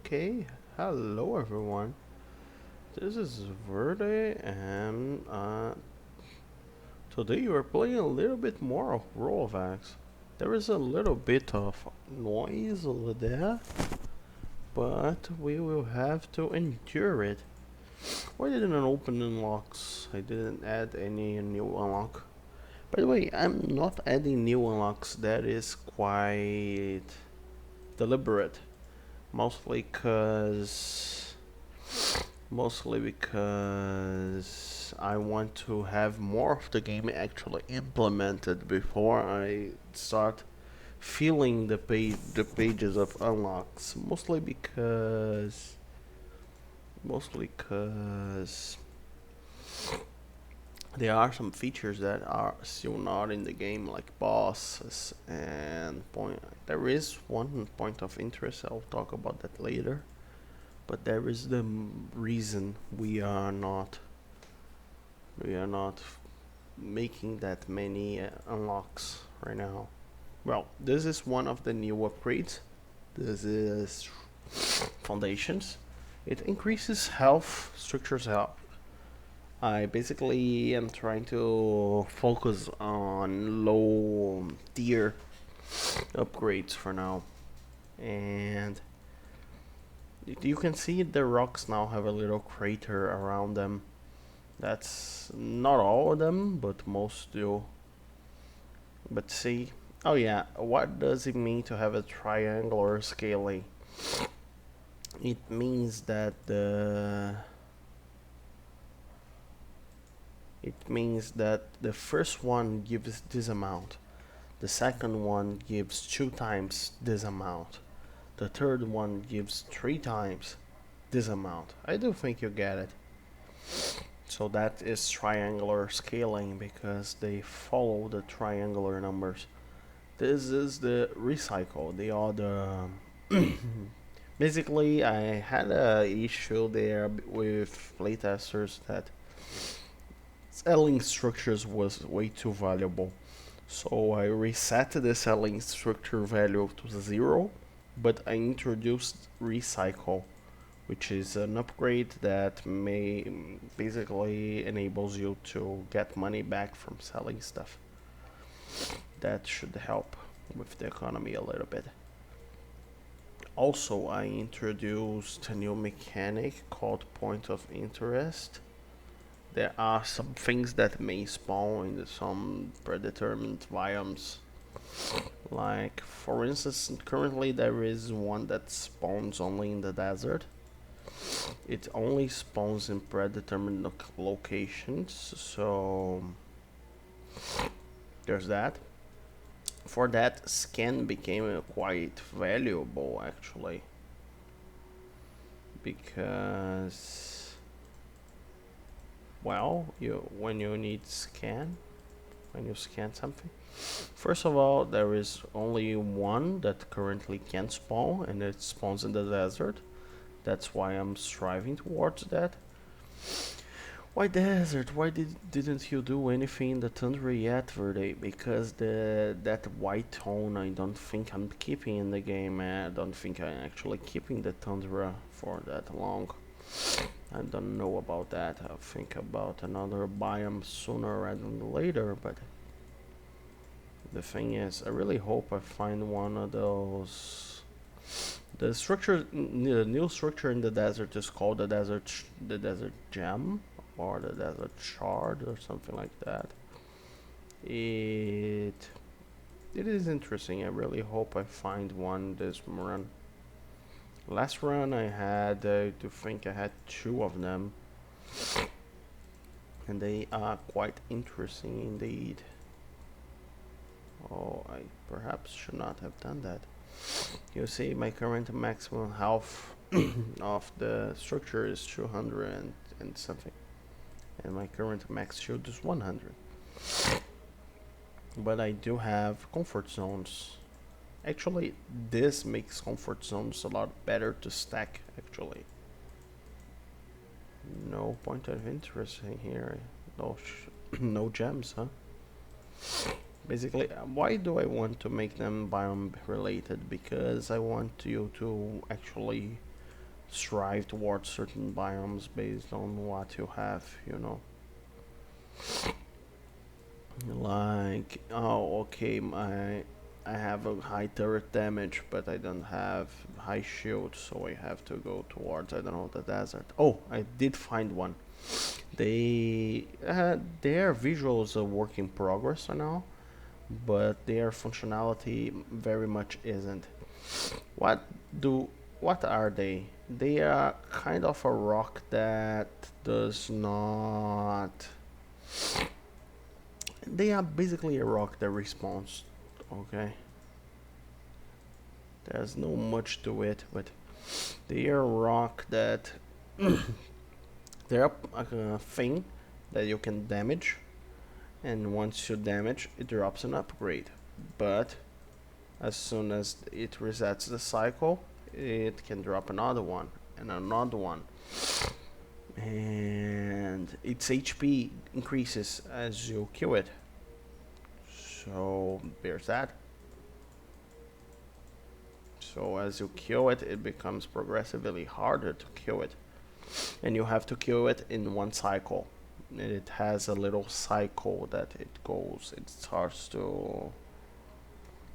Okay, hello everyone. This is Verde, and today we're playing a little bit more of Rolvax. There is a little bit of noise over there, but we will have to endure it. Why didn't I open unlocks? I didn't add any new unlock. By the way, I'm not adding new unlocks. That is quite deliberate. Mostly cause Mostly because I want to have more of the game actually implemented before I start feeling the pages of unlocks. Mostly because there are some features that are still not in the game, like bosses and point. There is one point of interest. I'll talk about that later. But there is the reason we are not making that many unlocks right now. Well, this is one of the new upgrades. This is foundations. It increases health, structures health. I basically am trying to focus on low tier upgrades for now. And you can see the rocks now have a little crater around them. That's not all of them, but most do. But see, oh yeah, what does it mean to have a triangular scaling? It means that the first one gives this amount, the second one gives 2 times this amount, the third one gives 3 times this amount. I do think you get it. So that is triangular scaling because they follow the triangular numbers. This is the recycle, the other. Basically, I had a issue there with playtesters that selling structures was way too valuable. So I reset the selling structure value to 0, but I introduced recycle, which is an upgrade that may basically enables you to get money back from selling stuff. That should help with the economy a little bit. Also, I introduced a new mechanic called point of interest. There are some things that may spawn in some predetermined biomes. Like, for instance, currently there is one that spawns only in the desert. It only spawns in predetermined locations, so there's that. For that, scan became quite valuable actually, because well, when you need scan, when you scan something, first of all, there is only one that currently can spawn, and it spawns in the desert. That's why I'm striving towards that. Why desert? Why didn't you do anything in the tundra yet, Verde? Because that white tone I don't think I'm keeping in the game. I don't think I'm actually keeping the tundra for that long. I don't know about that. I'll think about another biome sooner rather than later, but the thing is, I really hope I find one of those. The new structure in the desert is called the desert gem, or the desert shard, or something like that. It it is interesting. I really hope I find one this run. Last run I had, to think I had 2 of them, and they are quite interesting indeed. Oh, I perhaps should not have done that. You see, my current maximum health of the structure is 200 and something, and my current max shield is 100. But I do have comfort zones. Actually, this makes comfort zones a lot better to stack, actually. No point of interest in here. No, no gems, huh? Basically, why do I want to make them biome related? Because I want you to actually strive towards certain biomes based on what you have, you know. Like, oh, okay, I have a high turret damage, but I don't have high shield, so I have to go towards, I don't know, the desert. Oh, I did find one. Their visuals are work in progress right now, but their functionality very much isn't. What do what are they? They are kind of a rock that does not. They are basically a rock that responds. Okay, there's no much to it, but they are a rock that they're a thing that you can damage, and once you damage, it drops an upgrade. But as soon as it resets the cycle, it can drop another one and another one. And its HP increases as you kill it. So there's that. So as you kill it, it becomes progressively harder to kill it. And you have to kill it in one cycle. It has a little cycle that it goes, it starts to,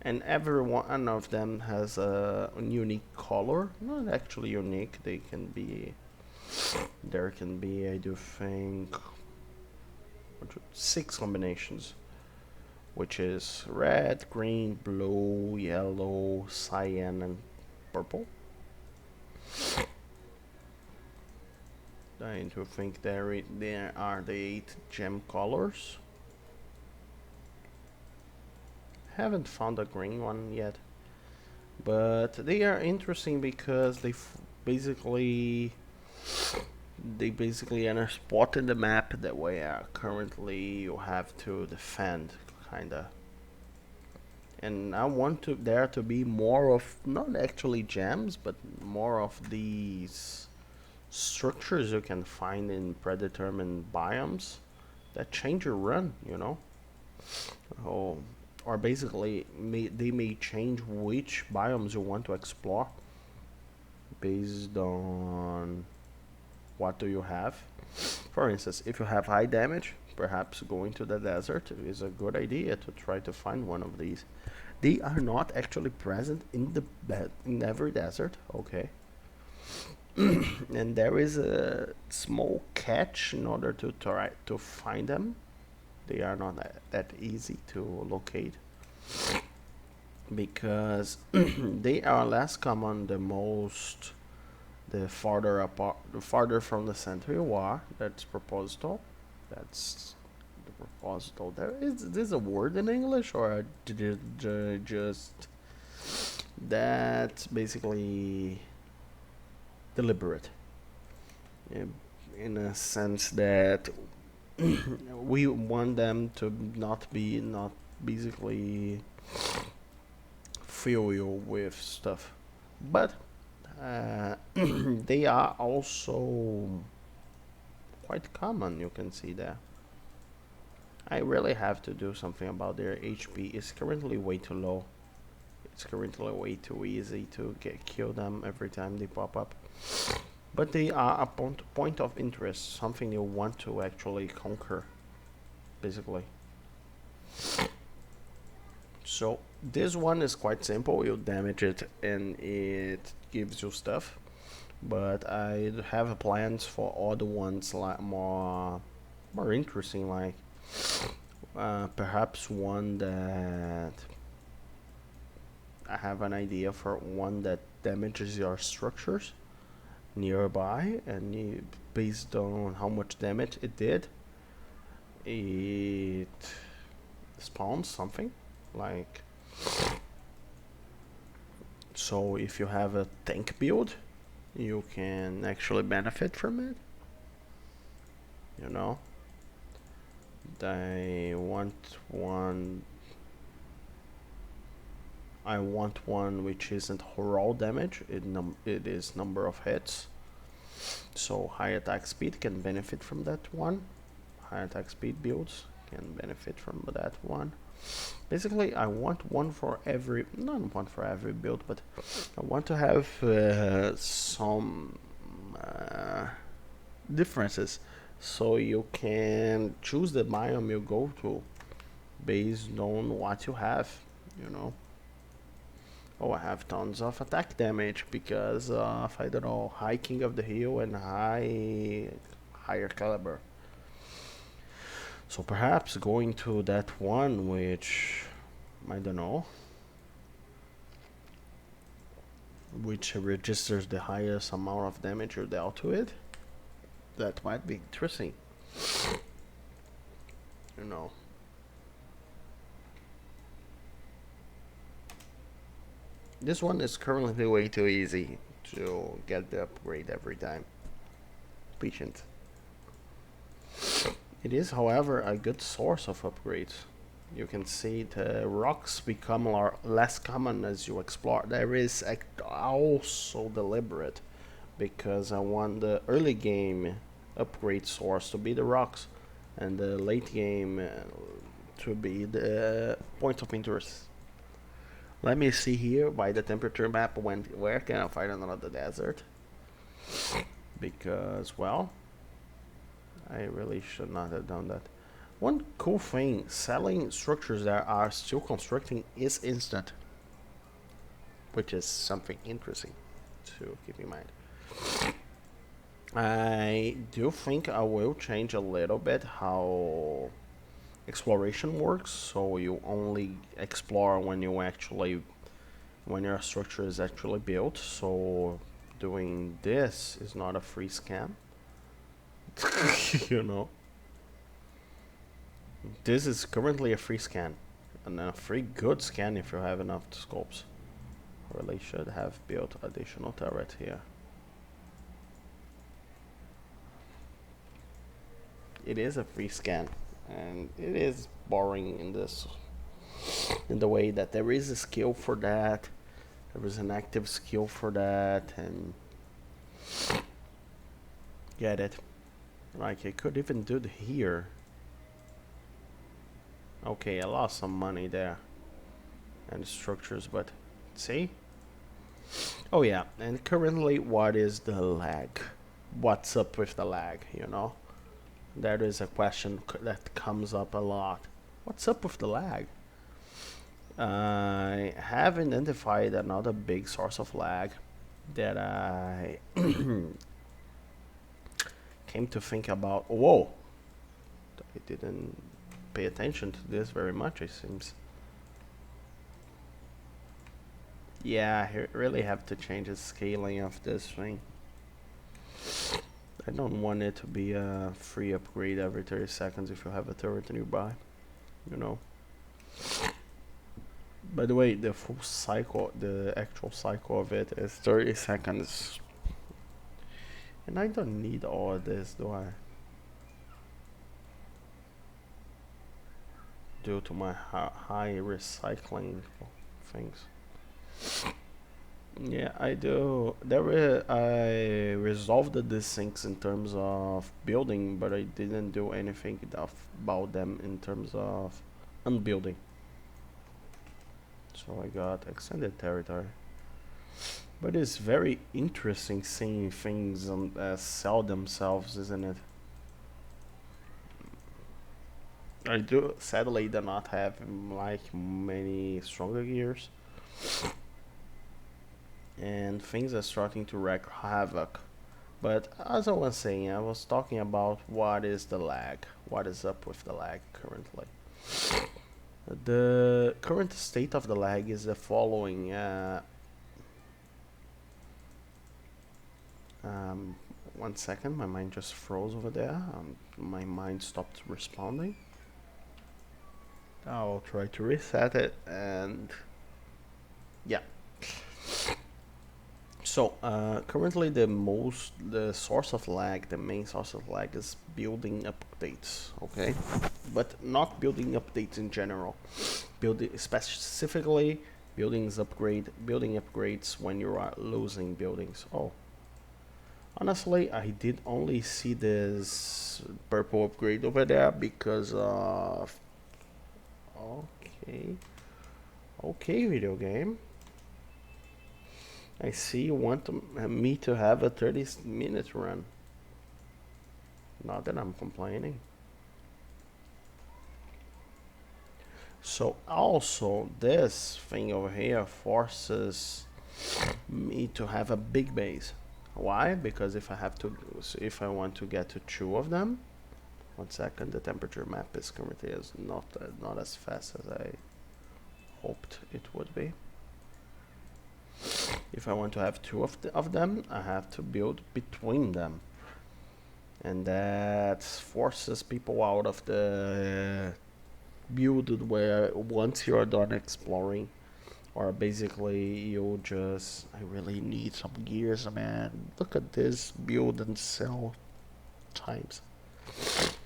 and every one of them has a unique color. Not actually unique, they can be, there can be, I do think, 6 combinations, which is red, green, blue, yellow, cyan, and purple. I do think there are the 8 gem colors. Haven't found a green one yet, but they are interesting because basically are a spot in the map that where currently you have to defend, kinda. And I want there to be more of, not actually gems, but more of these structures you can find in predetermined biomes that change your run, you know. Oh, or basically they may change which biomes you want to explore based on what do you have. For instance, if you have high damage, perhaps going to the desert is a good idea to try to find one of these. They are not actually present in every desert, okay? And there is a small catch in order to try to find them. They are not that easy to locate because they are less common the farther apart, the farther from the center you are. That's proposital. That's the proposital. Is this a word in English, or just that's basically deliberate, in a sense that we want them to not basically fill you with stuff, but they are also quite common. You can see that. I really have to do something about their HP. It's currently way too low. It's currently way too easy to kill them every time they pop up. But they are a point of interest, something you want to actually conquer, basically. So this one is quite simple. You damage it and it gives you stuff. But I have plans for other ones like more interesting, like perhaps one that I have an idea for, one that damages your structures nearby, and based on how much damage it did, it spawns something like. So if you have a tank build, you can actually benefit from it, you know. I want one which isn't raw damage. It is number of hits. So high attack speed can benefit from that one. High attack speed builds can benefit from that one. Basically, I want one for every, not one for every build, but I want to have some uh, differences, so you can choose the biome you go to based on what you have, you know. Oh, I have tons of attack damage because of, I don't know, high King of the Hill and higher caliber. So perhaps going to that one which, I don't know, which registers the highest amount of damage you dealt to it, that might be interesting, you know. This one is currently way too easy to get the upgrade every time. Patient. It is, however, a good source of upgrades. You can see the rocks become less common as you explore. There is also deliberate because I want the early game upgrade source to be the rocks and the late game to be the point of interest. Let me see here by the temperature map where can I find another desert, because well, I really should not have done that. One cool thing, selling structures that are still constructing is instant, which is something interesting to keep in mind. I do think I will change a little bit how exploration works, so you only explore when your structure is actually built. So doing this is not a free scam. You know, this is currently a free scan, and a free good scan if you have enough scopes. Really should have built additional turret here. It is a free scan, and it is boring in the way that there is a skill for that, there is an active skill for that, and get it. Like I could even do it here. Okay, I lost some money there and structures, but see? Oh yeah, and currently what is the lag? What's up with the lag, you know? That is a question that comes up a lot. What's up with the lag? I have identified another big source of lag that I came to think about. Whoa! I didn't pay attention to this very much, it seems. Yeah, I really have to change the scaling of this thing. I don't want it to be a free upgrade every 30 seconds if you have a turret nearby, you know. By the way, the full cycle, the actual cycle of it is 30 seconds. And I don't need all of this, do I? Due to my high recycling things. Yeah, I do. I resolved the sinks in terms of building, but I didn't do anything about them in terms of unbuilding. So I got extended territory. But it's very interesting seeing things sell themselves, isn't it? I do sadly do not have like many stronger gears, and things are starting to wreak havoc. But as I was saying, I was talking about what is the lag, what is up with the lag currently. The current state of the lag is the following. One second, my mind just froze over there. My mind stopped responding. I'll try to reset it, and yeah. So currently the source of lag, the main source of lag is building updates, okay? But not building updates in general. Building specifically building upgrades when you are losing buildings. Oh. Honestly, I did only see this purple upgrade over there because of Okay. Okay, video game. I see you want me to have a 30-minute run. Not that I'm complaining. So also this thing over here forces me to have a big base. Why? Because if I want to get to two of them, 1 second, the temperature map is currently not as fast as I hoped it would be. If I want to have two of them, I have to build between them, and that forces people out of the build where once you're done exploring, or basically you just, I really need some gears, man. Look at this build and sell times.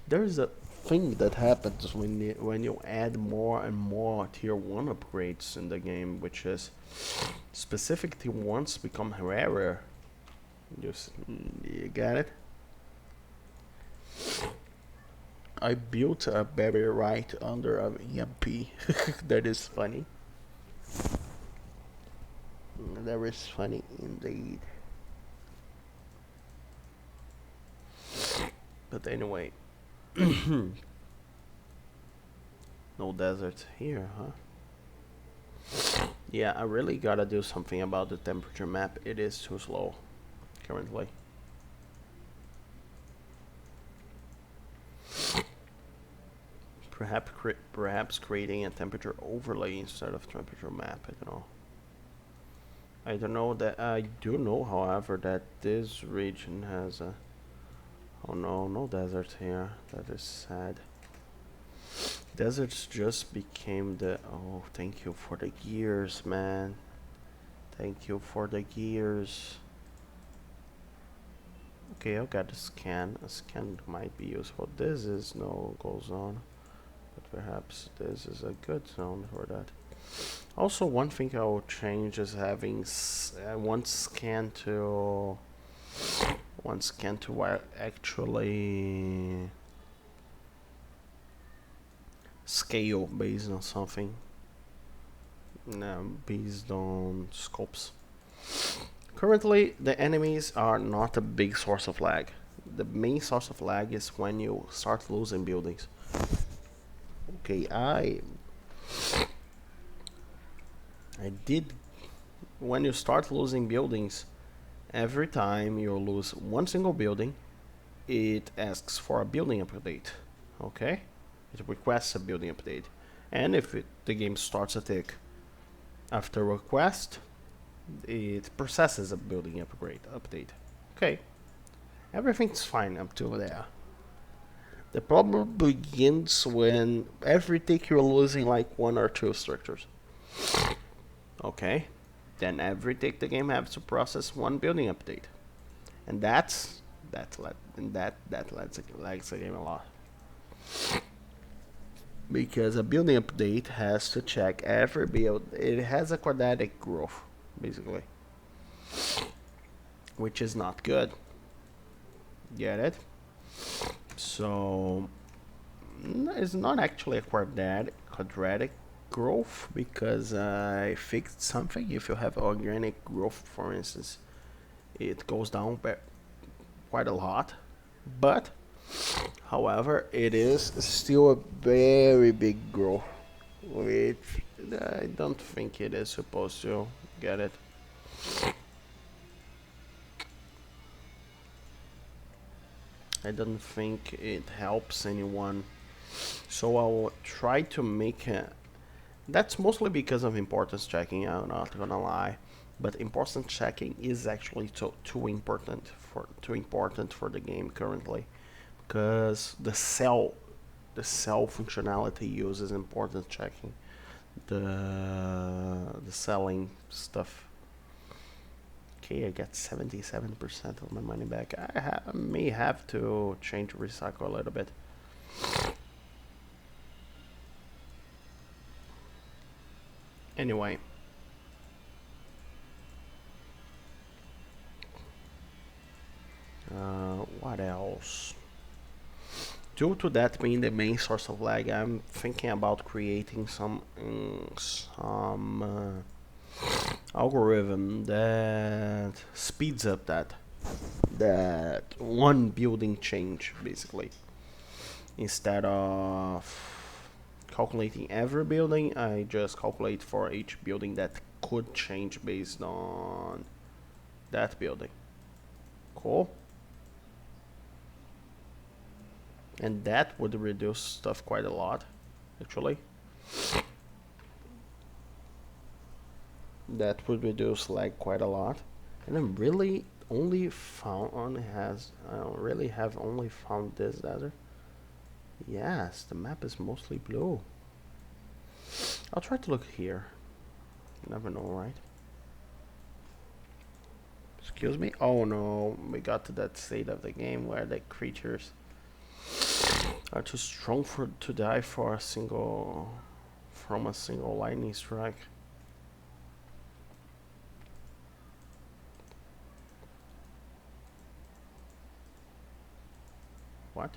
There's a thing that happens when you add more and more tier 1 upgrades in the game, which is specific tier 1s become rarer. You get it? I built a barrier right under a EMP. That is funny. That is funny indeed. But anyway, no desert here, huh? Yeah, I really gotta do something about the temperature map. It is too slow currently. Perhaps creating a temperature overlay instead of temperature map. I don't know. I don't know that. I do know, however, that this region has a. Oh no, no desert here. That is sad. Deserts just became the. Oh, thank you for the gears, man. Thank you for the gears. Okay, I've got a scan. A scan might be useful. This is no go zone, but perhaps this is a good zone for that. Also, one thing I will change is having one scan to actually scale based on something. Based on scopes. Currently, the enemies are not a big source of lag. The main source of lag is when you start losing buildings. Okay, I did. When you start losing buildings, every time you lose one single building, it asks for a building update. Okay, it requests a building update, and if the game starts a tick after request, it processes a building update. Okay, everything's fine up to there. The problem begins when every tick you're losing like one or two structures. Okay, then every tick the game has to process one building update, and that lags the game a lot. Because a building update has to check every build. It has a quadratic growth, basically, which is not good. Get it? So it's not actually a quadratic growth because I fixed something. If you have organic growth, for instance, it goes down quite a lot, but however, it is still a very big growth, which I don't think it is supposed to. Get it? I don't think it helps anyone. So I'll try to make it. That's mostly because of importance checking, I'm not gonna lie. But importance checking is actually too important for the game currently. Because the cell functionality uses importance checking. The selling stuff. Okay, I got 77% of my money back. I may have to change recycle a little bit. Anyway. What else? due to that being the main source of lag, I'm thinking about creating some algorithm that speeds up that one building change, basically. Instead of calculating every building, I just calculate for each building that could change based on that building. Cool. And that would reduce stuff quite a lot, actually. That would reduce lag quite a lot. And I'm really only found I don't really have only found this desert. Yes, the map is mostly blue. I'll try to look here. You never know, right? Excuse me? Oh no, we got to that state of the game where the creatures are too strong to die from a single lightning strike. What?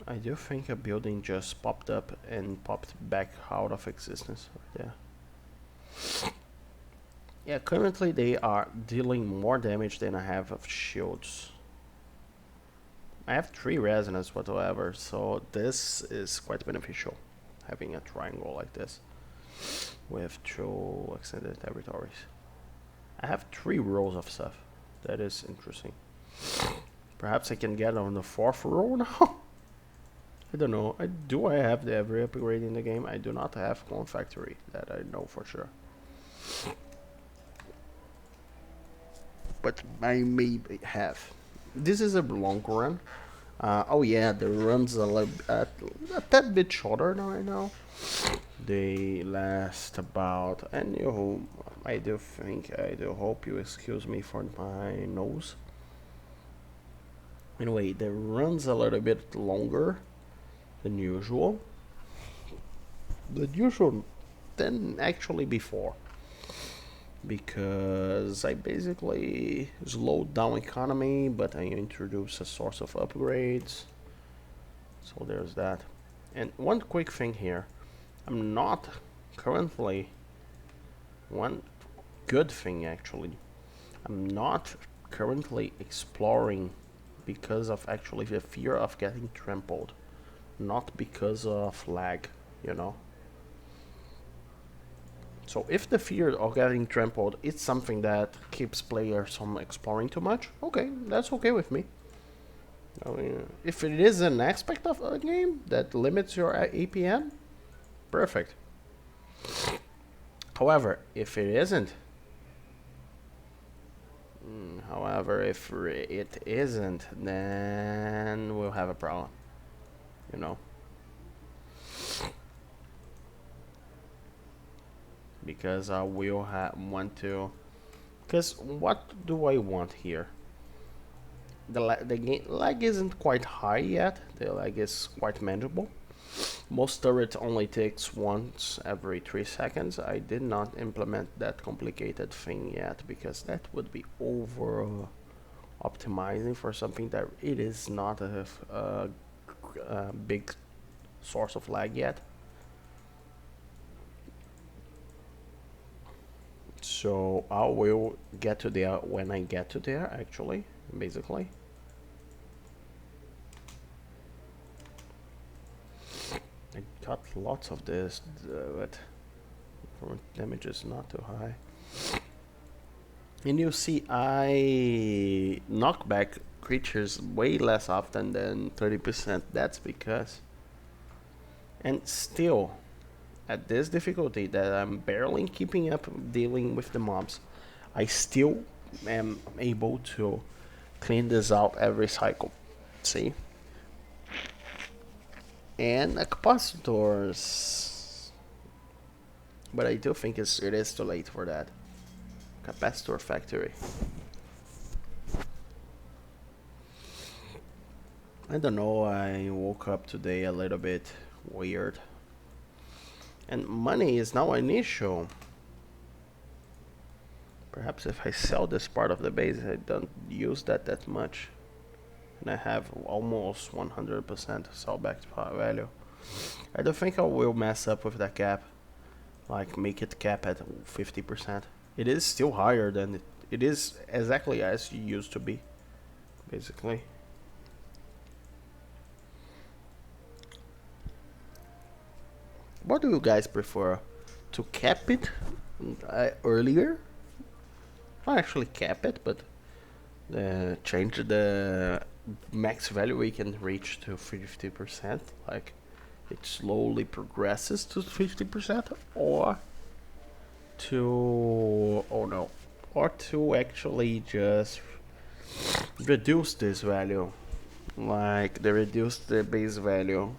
I do think a building just popped up and popped back out of existence right there. Yeah, currently they are dealing more damage than I have of shields. I have 3 resonance whatsoever, so this is quite beneficial, having a triangle like this with 2 extended territories. I have 3 rows of stuff. That is interesting. Perhaps I can get on the 4th row now? I don't know. Do I have the every upgrade in the game? I do not have one factory, that I know for sure. But I may have. This is a long run. Oh yeah, the runs a tad bit shorter now right now. They last about, and I do hope you excuse me for my nose. Anyway, the runs a little bit longer than usual. Than actually before. Because I basically slowed down economy, but I introduced a source of upgrades. So there's that. And one quick thing here. I'm not currently... One good thing actually. I'm not currently exploring because of actually the fear of getting trampled. Not because of lag, you know. So if the fear of getting trampled is something that keeps players from exploring too much, okay, that's okay with me. I mean, if it is an aspect of a game that limits your APM, perfect. However, if it isn't, then we'll have a problem, you know. Because I will want to. Because what do I want here? The game lag isn't quite high yet. The lag is quite manageable. Most turret only takes once every 3 seconds. I did not implement that complicated thing yet because that would be over optimizing for something that it is not a big source of lag yet. So I will get to there when I get to there, actually, basically. I got lots of this, but damage is not too high. And you see, I knock back creatures way less often than 30%. That's because... And still, at this difficulty that I'm barely keeping up dealing with the mobs, I still am able to clean this out every cycle. See? And capacitors. But I do think it is too late for that. Capacitor factory. I don't know, I woke up today a little bit weird. And money is now an issue. Perhaps if I sell this part of the base, I don't use that much. and I have almost 100% sellback value. I don't think I will mess up with that cap, like make it cap at 50%. It is still higher than it is exactly as it used to be, basically. What do you guys prefer? To cap it earlier? Not actually cap it, but change the max value we can reach to 50%, like it slowly progresses to 50%, or to, oh no, or to actually just reduce this value, like they reduce the base value.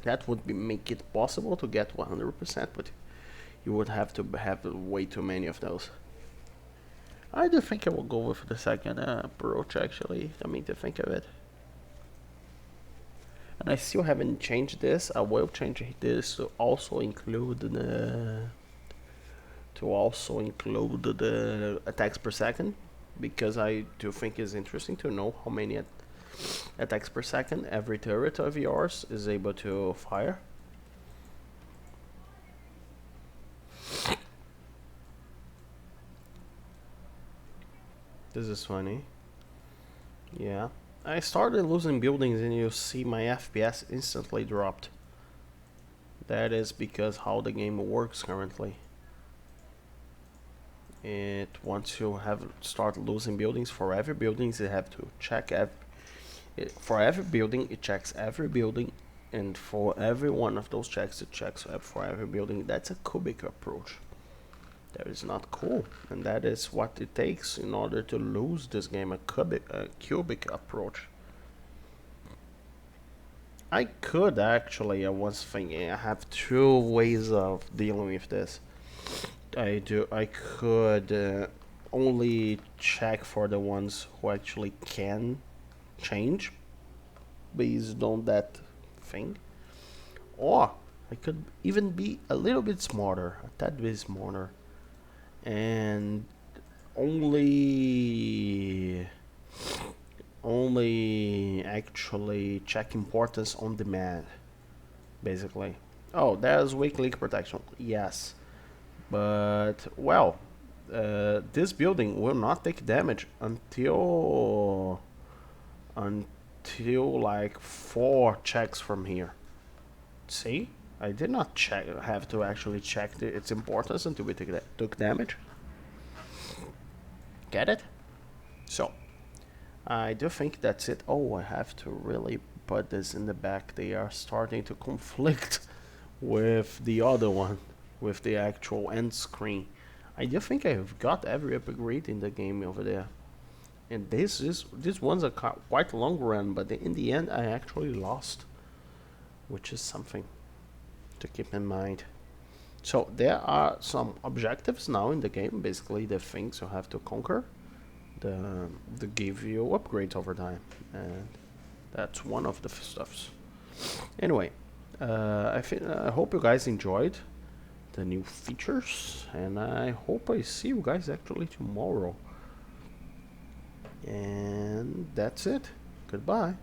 That would make it possible to get 100%, but you would have to have way too many of those. I do think I will go with the second approach, actually. I mean, to think of it. And I still haven't changed this. I will change this to also include the attacks per second, because I do think it's interesting to know how many attacks per second every turret of yours is able to fire. This is funny. Yeah. I started losing buildings and you see my FPS instantly dropped. That is because how the game works currently. It once you start losing buildings, for every buildings you have to check for every building it checks every building, and for every one of those checks it checks for every building. That's a cubic approach. That is not cool, and that is what it takes in order to lose this game, a cubic approach. I could actually, I was thinking, I have two ways of dealing with this. I could only check for the ones who actually can change based on that thing, or I could even be a little bit smarter, a tad bit smarter, and only actually check importance on demand, basically. Oh, there's weak link protection, yes, but well, this building will not take damage until like 4 checks from here. See, I did not have to actually check its importance until we took damage. Get it? So, I do think that's it. Oh, I have to really put this in the back. They are starting to conflict with the other one, with the actual end screen. I do think I have got every upgrade in the game over there. And this one's a quite long run, but in the end I actually lost, which is something to keep in mind. So there are some objectives now in the game, basically the things you have to conquer, the give you upgrades over time, and that's one of the stuffs. Anyway, I hope you guys enjoyed the new features, and I hope I see you guys actually tomorrow. And that's it. Goodbye.